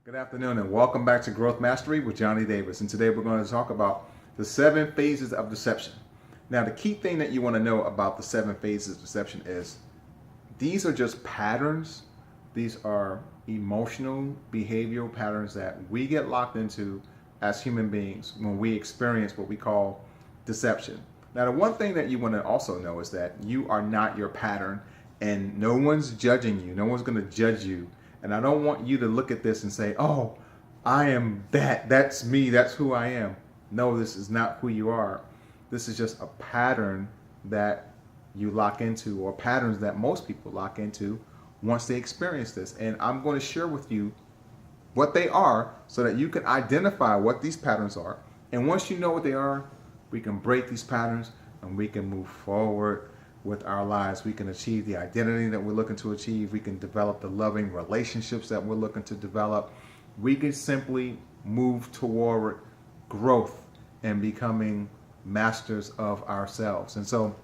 Good afternoon and welcome back to Growth Mastery with Johnny Davis. And today we're going to talk about the 7 phases of deception. Now, the key thing that you want to know about the 7 phases of deception is these are just patterns. These are emotional, behavioral patterns that we get locked into as human beings when we experience what we call deception. Now, the one thing that you want to also know is that you are not your pattern and no one's judging you. No one's going to judge you. And I don't want you to look at this and say, oh, I am that. That's me. That's who I am. No, this is not who you are. This is just a pattern that you lock into, or patterns that most people lock into once they experience this. And I'm going to share with you what they are so that you can identify what these patterns are. And once you know what they are, we can break these patterns and we can move forward with our lives. We can achieve the identity that we're looking to achieve. We can develop the loving relationships that we're looking to develop. We can simply move toward growth and becoming masters of ourselves. And so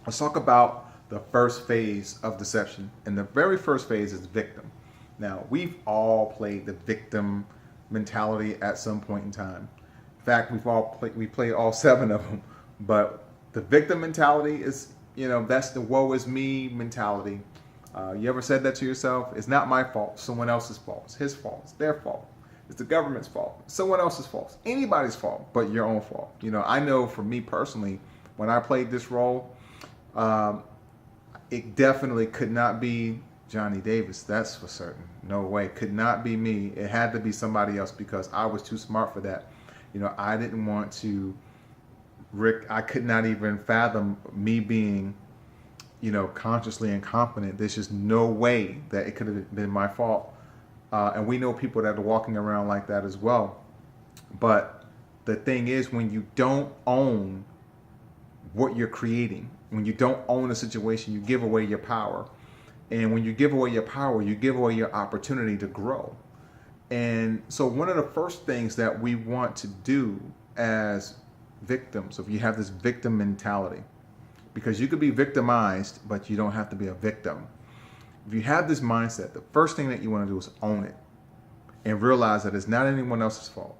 let's talk about the first phase of deception. And the very first phase is victim. Now, we've all played the victim mentality at some point in time. In fact, we played all 7 of them. But the victim mentality is, that's the woe is me mentality. You ever said that to yourself? It's not my fault. Someone else's fault. It's his fault. It's their fault. It's the government's fault. It's someone else's fault. Anybody's fault but your own fault. I know for me personally, when I played this role, it definitely could not be Johnny Davis. That's for certain. No way. Could not be me. It had to be somebody else because I was too smart for that. I didn't want to I could not even fathom me being, consciously incompetent. There's just no way that it could have been my fault. And we know people that are walking around like that as well. But the thing is, when you don't own what you're creating, when you don't own a situation, you give away your power. And when you give away your power, you give away your opportunity to grow. And so one of the first things that we want to do as victims, if you have this victim mentality, because you could be victimized, but you don't have to be a victim. If you have this mindset, the first thing that you want to do is own it and realize that it's not anyone else's fault.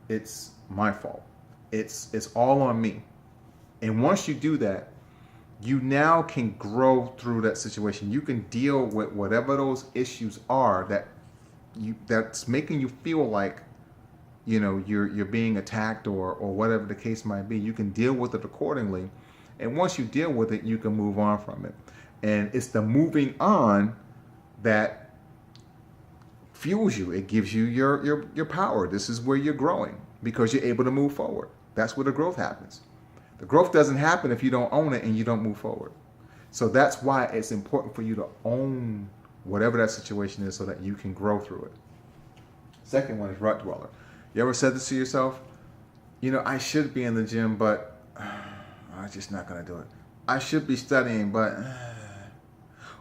It's my fault. It's all on me. And once you do that, you now can grow through that situation. You can deal with whatever those issues are that's making you feel like you're being attacked or whatever the case might be. You can deal with it accordingly. And once you deal with it, you can move on from it. And it's the moving on that fuels you. It gives you your power. This is where you're growing because you're able to move forward. That's where the growth happens. The growth doesn't happen if you don't own it and you don't move forward. So that's why it's important for you to own whatever that situation is so that you can grow through it. Second one is rut dweller. You ever said this to yourself? I should be in the gym, but I'm just not going to do it. I should be studying, but,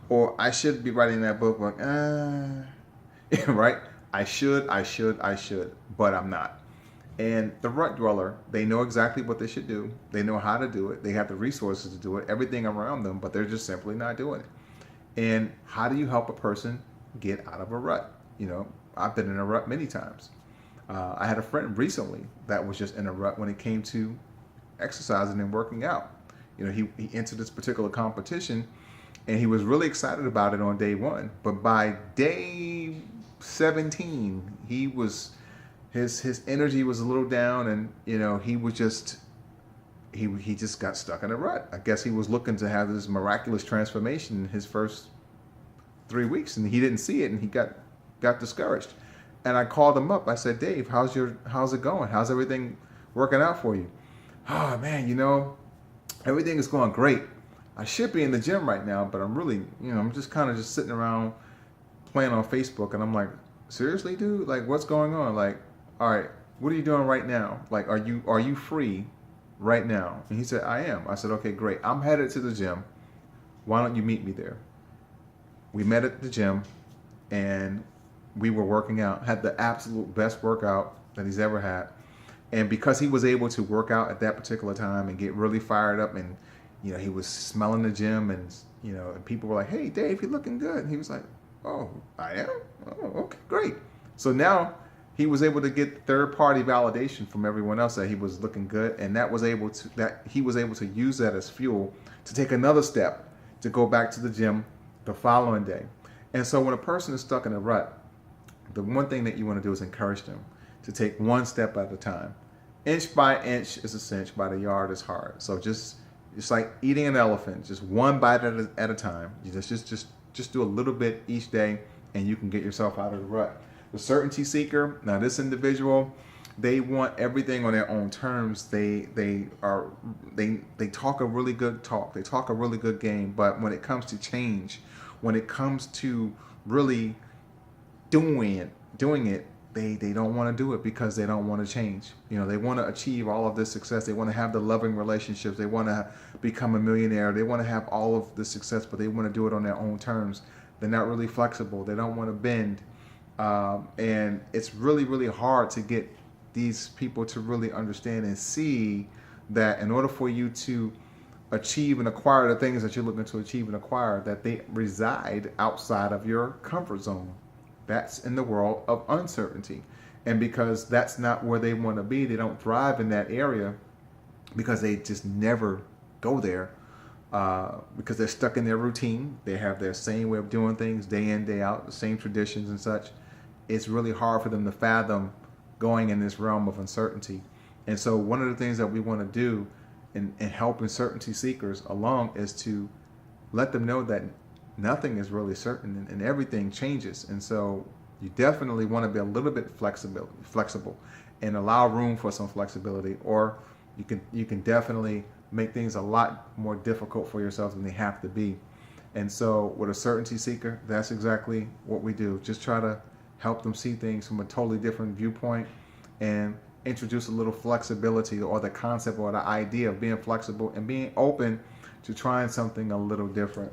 or I should be writing that book, but, right? I should, but I'm not. And the rut dweller, they know exactly what they should do. They know how to do it. They have the resources to do it, everything around them, but they're just simply not doing it. And how do you help a person get out of a rut? I've been in a rut many times. I had a friend recently that was just in a rut when it came to exercising and working out. He entered this particular competition and he was really excited about it on day 1. But by day 17, his energy was a little down and, he was just, he just got stuck in a rut. I guess he was looking to have this miraculous transformation in his first 3 weeks and he didn't see it and he got discouraged. And I called him up. I said, Dave, how's it going? How's everything working out for you? Oh man, everything is going great. I should be in the gym right now, but I'm really, I'm just kind of just sitting around playing on Facebook. And I'm like, seriously, dude? Like, what's going on? Like, all right, what are you doing right now? Like, are you free right now? And he said, I am. I said, okay, great. I'm headed to the gym. Why don't you meet me there? We met at the gym and we were working out, had the absolute best workout that he's ever had. And because he was able to work out at that particular time and get really fired up and, he was smelling the gym and, and people were like, hey, Dave, you're looking good. And he was like, oh, I am? Oh, okay, great. So now he was able to get third party validation from everyone else that he was looking good, and he was able to use that as fuel to take another step to go back to the gym the following day. And so when a person is stuck in a rut, the one thing that you want to do is encourage them to take one step at a time. Inch by inch is a cinch, by the yard is hard. So it's like eating an elephant, just one bite at a time. You just do a little bit each day, and you can get yourself out of the rut. The certainty seeker, now this individual, they want everything on their own terms. They talk a really good talk. They talk a really good game, but when it comes to change, when it comes to really doing it, they don't want to do it because they don't want to change. They want to achieve all of this success. They want to have the loving relationships. They want to become a millionaire. They want to have all of the success, but they want to do it on their own terms. They're not really flexible. They don't want to bend. And it's really, really hard to get these people to really understand and see that in order for you to achieve and acquire the things that you're looking to achieve and acquire, that they reside outside of your comfort zone. That's in the world of uncertainty. And because that's not where they want to be, they don't thrive in that area because they just never go there, because they're stuck in their routine. They have their same way of doing things day in, day out, the same traditions and such. It's really hard for them to fathom going in this realm of uncertainty. And so one of the things that we want to do in helping certainty seekers along is to let them know that nothing is really certain and everything changes. And so you definitely want to be a little bit flexible and allow room for some flexibility, or you can definitely make things a lot more difficult for yourself than they have to be. And so with a certainty seeker, that's exactly what we do. Just try to help them see things from a totally different viewpoint and introduce a little flexibility, or the concept or the idea of being flexible and being open to trying something a little different.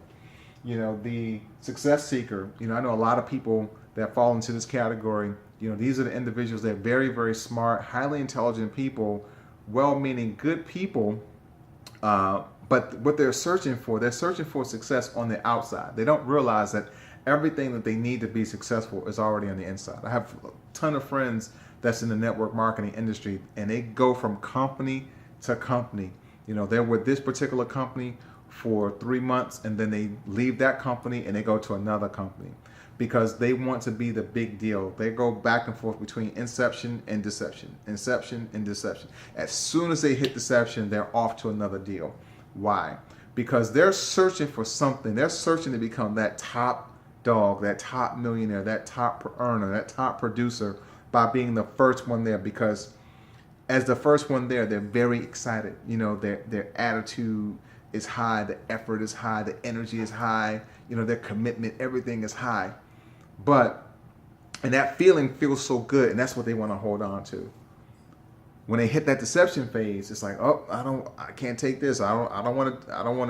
The success seeker, I know a lot of people that fall into this category. These are the individuals that are very, very smart, highly intelligent people, well-meaning good people, but what they're searching for success on the outside. They don't realize that everything that they need to be successful is already on the inside. I have a ton of friends that's in the network marketing industry, and they go from company to company. They're with this particular company for 3 months, and then they leave that company and they go to another company because they want to be the big deal. They go back and forth between inception and deception, inception and deception. As soon as they hit deception, they're off to another deal. Why? Because they're searching for something. They're searching to become that top dog, that top millionaire, that top earner, that top producer by being the first one there. Because as the first one there, they're very excited. Their attitude is high, the effort is high, the energy is high, their commitment, everything is high. And that feeling feels so good, and that's what they want to hold on to. When they hit that deception phase, it's like, oh, I can't take this. I don't want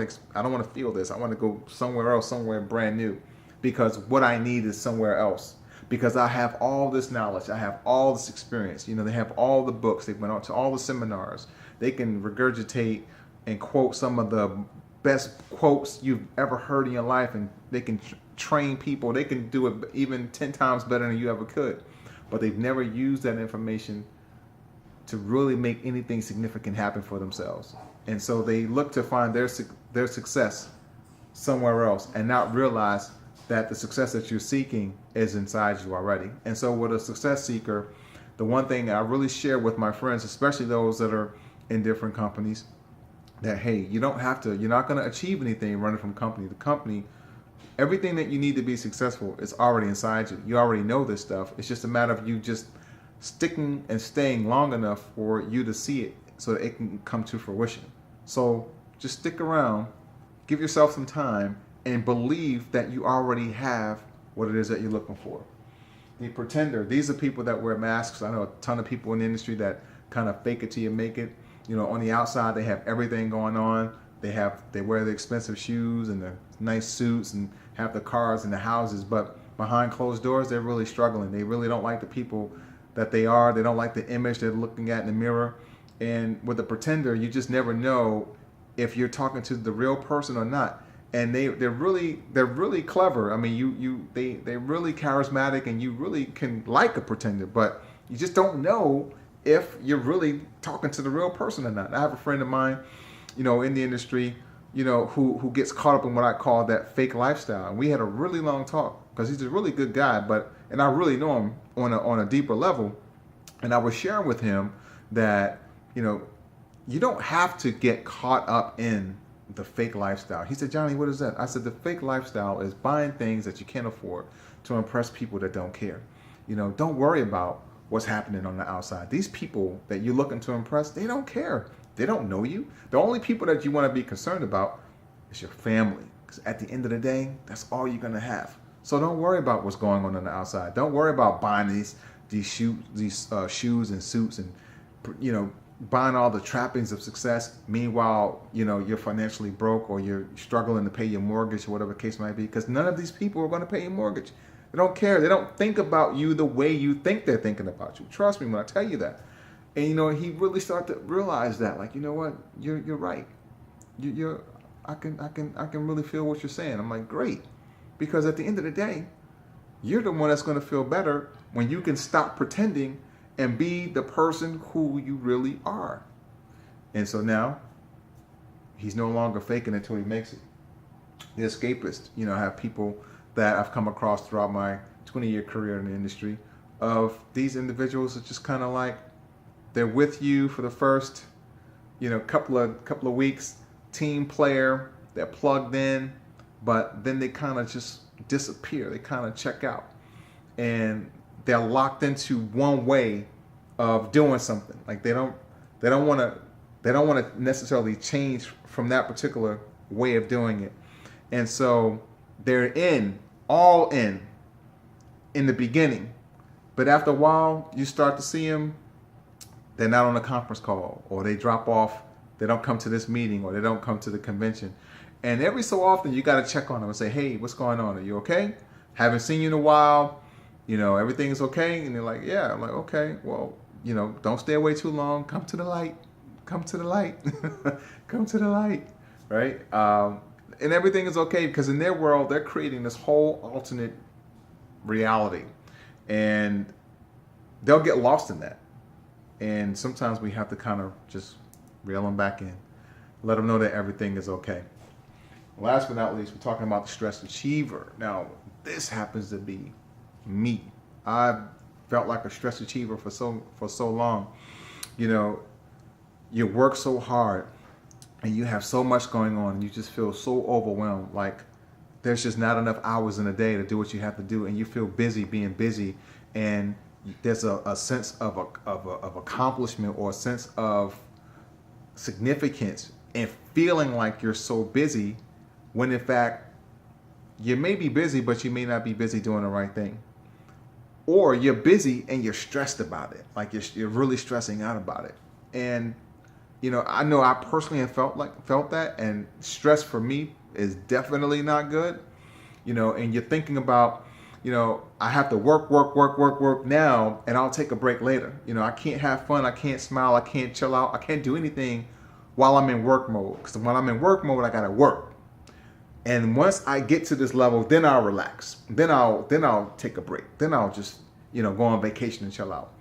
to feel this. I want to go somewhere else, somewhere brand new, because what I need is somewhere else. Because I have all this knowledge, I have all this experience. They have all the books. They've went out to all the seminars. They can regurgitate and quote some of the best quotes you've ever heard in your life, and they can train people. They can do it even 10 times better than you ever could. But they've never used that information to really make anything significant happen for themselves. And so they look to find their success somewhere else and not realize that the success that you're seeking is inside you already. And so with a success seeker, the one thing I really share with my friends, especially those that are in different companies, that, hey, you're not going to achieve anything running from company to company. Everything that you need to be successful is already inside you. You already know this stuff. It's just a matter of you just sticking and staying long enough for you to see it so that it can come to fruition. So just stick around, give yourself some time, and believe that you already have what it is that you're looking for. The pretender, these are people that wear masks. I know a ton of people in the industry that kind of fake it till you make it. On the outside, they have everything going on. They wear the expensive shoes and the nice suits and have the cars and the houses, but behind closed doors, they're really struggling. They really don't like the people that they are. They don't like the image they're looking at in the mirror. And with a pretender, you just never know if you're talking to the real person or not. and they're really clever. I mean, they're really charismatic, and you really can like a pretender, but you just don't know if you're really talking to the real person or not. I have a friend of mine, in the industry, who gets caught up in what I call that fake lifestyle. And we had a really long talk because he's a really good guy, and I really know him on a deeper level. And I was sharing with him that, you don't have to get caught up in the fake lifestyle. He said, Johnny, what is that? I said, the fake lifestyle is buying things that you can't afford to impress people that don't care. Don't worry about what's happening on the outside. These people that you're looking to impress, they don't care. They don't know you. The only people that you want to be concerned about is your family. Because at the end of the day, that's all you're going to have. So don't worry about what's going on the outside. Don't worry about buying these shoes and suits and, buying all the trappings of success. Meanwhile, you're financially broke, or you're struggling to pay your mortgage, or whatever the case might be, because none of these people are going to pay your mortgage. They don't care. They don't think about you the way you think they're thinking about you. Trust me when I tell you that. And he really started to realize that, like, you know what, you're right. I can really feel what you're saying. I'm like, great, because at the end of the day, you're the one that's going to feel better when you can stop pretending and be the person who you really are. And so now, he's no longer faking it until he makes it. The escapist, I have people that I've come across throughout my 20-year career in the industry, of these individuals that just kind of like, they're with you for the first, couple of weeks, team player, they're plugged in, but then they kind of just disappear. They kind of check out, and they're locked into one way of doing something. Like they don't want to necessarily change from that particular way of doing it. And so they're all in the beginning, but after a while you start to see them, they're not on a conference call, or they drop off, they don't come to this meeting, or they don't come to the convention. And every so often you got to check on them and say, hey, what's going on? Are you okay? Haven't seen you in a while. Everything's okay. And they're like, yeah. I'm like, okay, well, don't stay away too long. Come to the light. Come to the light. Come to the light. Right? And everything is okay, because in their world, they're creating this whole alternate reality. And they'll get lost in that. And sometimes we have to kind of just reel them back in. Let them know that everything is okay. Last but not least, we're talking about the stress achiever. Now, this happens to be me. I've felt like a stress achiever for so long. You work so hard, and you have so much going on, and you just feel so overwhelmed. Like there's just not enough hours in a day to do what you have to do, and you feel busy being busy, and there's a sense of accomplishment, or a sense of significance, and feeling like you're so busy, when in fact you may be busy, but you may not be busy doing the right thing. Or you're busy and you're stressed about it, like you're really stressing out about it. And I know I personally have felt that, and stress for me is definitely not good. And you're thinking about, I have to work now, and I'll take a break later. I can't have fun, I can't smile, I can't chill out, I can't do anything while I'm in work mode. Because when I'm in work mode, I gotta work. And once I get to this level, then I'll relax. Then I'll take a break. Then I'll just, go on vacation and chill out.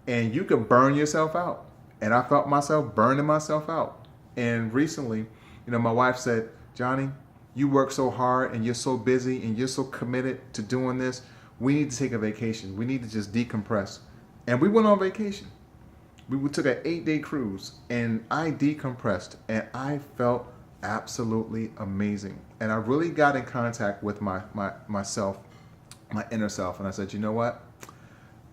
And you can burn yourself out. And I felt myself burning myself out. And recently, my wife said, Johnny, you work so hard, and you're so busy, and you're so committed to doing this. We need to take a vacation. We need to just decompress. And we went on vacation. We took an 8-day cruise, and I decompressed, and I felt absolutely amazing. And I really got in contact with myself, my inner self. And I said, you know what?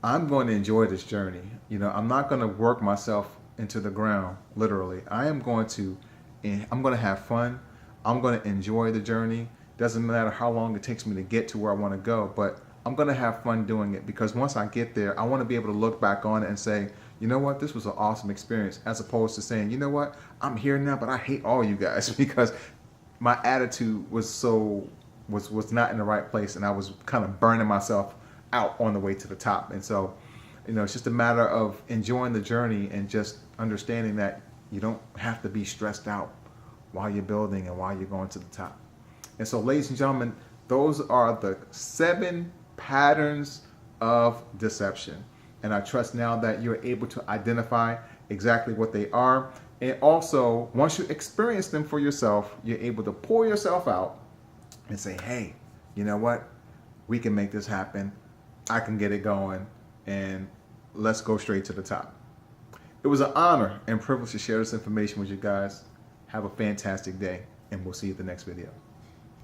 I'm going to enjoy this journey. I'm not going to work myself into the ground, literally. I'm going to have fun. I'm going to enjoy the journey. Doesn't matter how long it takes me to get to where I want to go, but I'm going to have fun doing it, because once I get there, I want to be able to look back on it and say, you know what, this was an awesome experience, as opposed to saying, you know what, I'm here now, but I hate all you guys, because my attitude was not in the right place, and I was kind of burning myself out on the way to the top. And so, it's just a matter of enjoying the journey and just understanding that you don't have to be stressed out while you're building and while you're going to the top. And so, ladies and gentlemen, those are the 7 patterns of deception. And I trust now that you're able to identify exactly what they are. And also, once you experience them for yourself, you're able to pull yourself out and say, hey, you know what? We can make this happen. I can get it going. And let's go straight to the top. It was an honor and privilege to share this information with you guys. Have a fantastic day, and we'll see you at the next video.